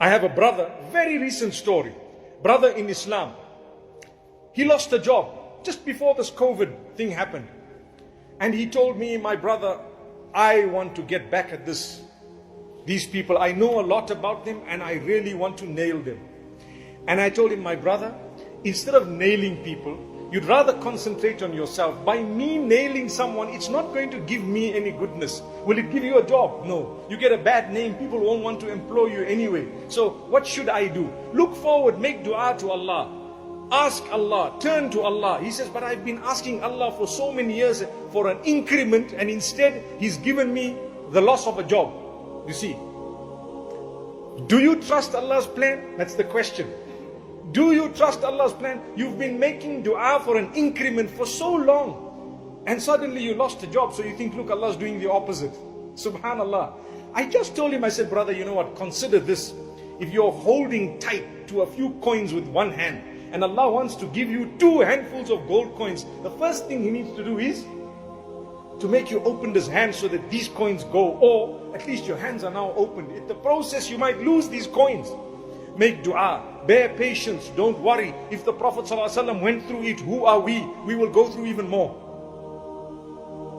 I have a brother, very recent story, brother in Islam. He lost a job just before this COVID thing happened. And he told me, my brother, I want to get back at these people. I know a lot about them and I really want to nail them. And I told him, my brother, instead of nailing people, you'd rather concentrate on yourself. By me nailing someone, it's not going to give me any goodness. Will it give you a job? No. You get a bad name, people won't want to employ you anyway. So what should I do? Look forward, make dua to Allah. Ask Allah, turn to Allah. He says, but I've been asking Allah for so many years for an increment, and instead He's given me the loss of a job. You see, do you trust Allah's plan? That's the question. Do you trust Allah's plan? You've been making dua for an increment for so long, and suddenly you lost a job, so you think, look, Allah's doing the opposite. Subhanallah. I just told him, I said, brother, you know what, consider this. If you're holding tight to a few coins with one hand, and Allah wants to give you 2 handfuls of gold coins, the first thing He needs to do is to make you open His hand so that these coins go, or at least your hands are now opened. In the process, you might lose these coins. Make dua, bear patience, don't worry. If the Prophet ﷺ went through it, who are we? We will go through even more.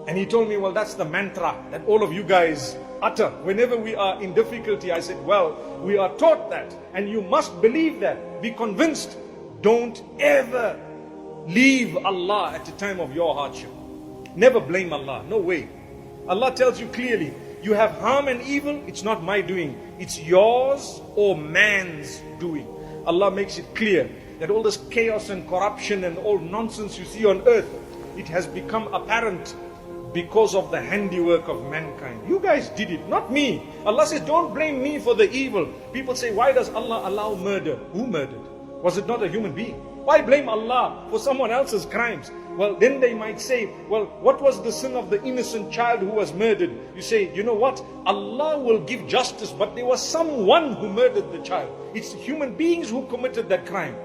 And he told me, well, that's the mantra that all of you guys utter whenever we are in difficulty. I said, well, we are taught that, and you must believe that. Be convinced. Don't ever leave Allah at the time of your hardship. Never blame Allah, no way. Allah tells you clearly, you have harm and evil, it's not my doing. It's yours or man's doing. Allah makes it clear that all this chaos and corruption and all nonsense you see on earth, it has become apparent because of the handiwork of mankind. You guys did it, not me. Allah says, don't blame me for the evil. People say, why does Allah allow murder? Who murdered? Was it not a human being? Why blame Allah for someone else's crimes? Well, then they might say, well, what was the sin of the innocent child who was murdered? You say, you know what? Allah will give justice, but there was someone who murdered the child. It's human beings who committed that crime.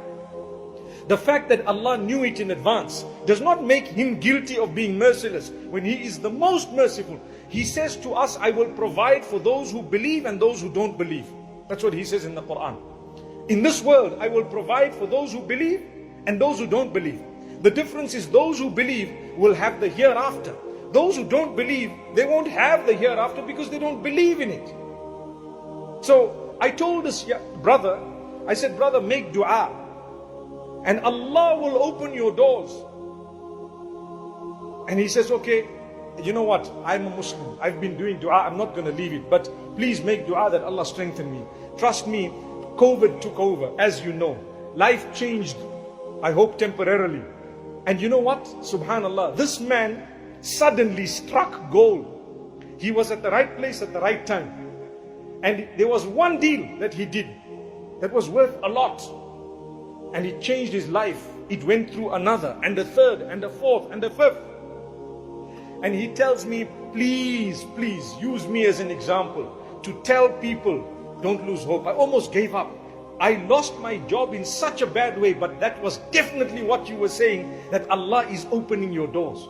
The fact that Allah knew it in advance does not make Him guilty of being merciless when He is the most merciful. He says to us, I will provide for those who believe and those who don't believe. That's what He says in the Quran. In this world, I will provide for those who believe and those who don't believe. The difference is those who believe will have the hereafter. Those who don't believe, they won't have the hereafter because they don't believe in it. So I told this brother, I said, brother, make dua, and Allah will open your doors. And he says, okay, you know what, I'm a Muslim, I've been doing dua, I'm not going to leave it, but please make dua that Allah strengthen me. Trust me, COVID took over, as you know. Life changed, I hope temporarily. And you know what? Subhanallah, this man suddenly struck gold. He was at the right place at the right time. And there was one deal that he did that was worth a lot. And it changed his life. It went through another, and a third, and a fourth, and a fifth. And he tells me, please, please use me as an example to tell people, don't lose hope. I almost gave up. I lost my job in such a bad way, but that was definitely what you were saying, that Allah is opening your doors.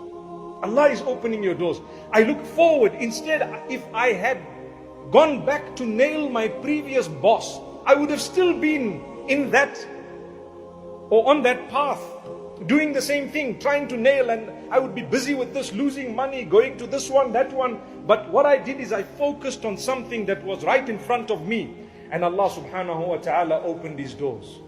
Allah is opening your doors. I look forward. Instead, if I had gone back to nail my previous boss, I would have still been in that or on that path, doing the same thing, trying to nail, and I would be busy with this, losing money, going to this one, that one. But what I did is I focused on something that was right in front of me. And Allah subhanahu wa ta'ala opened these doors.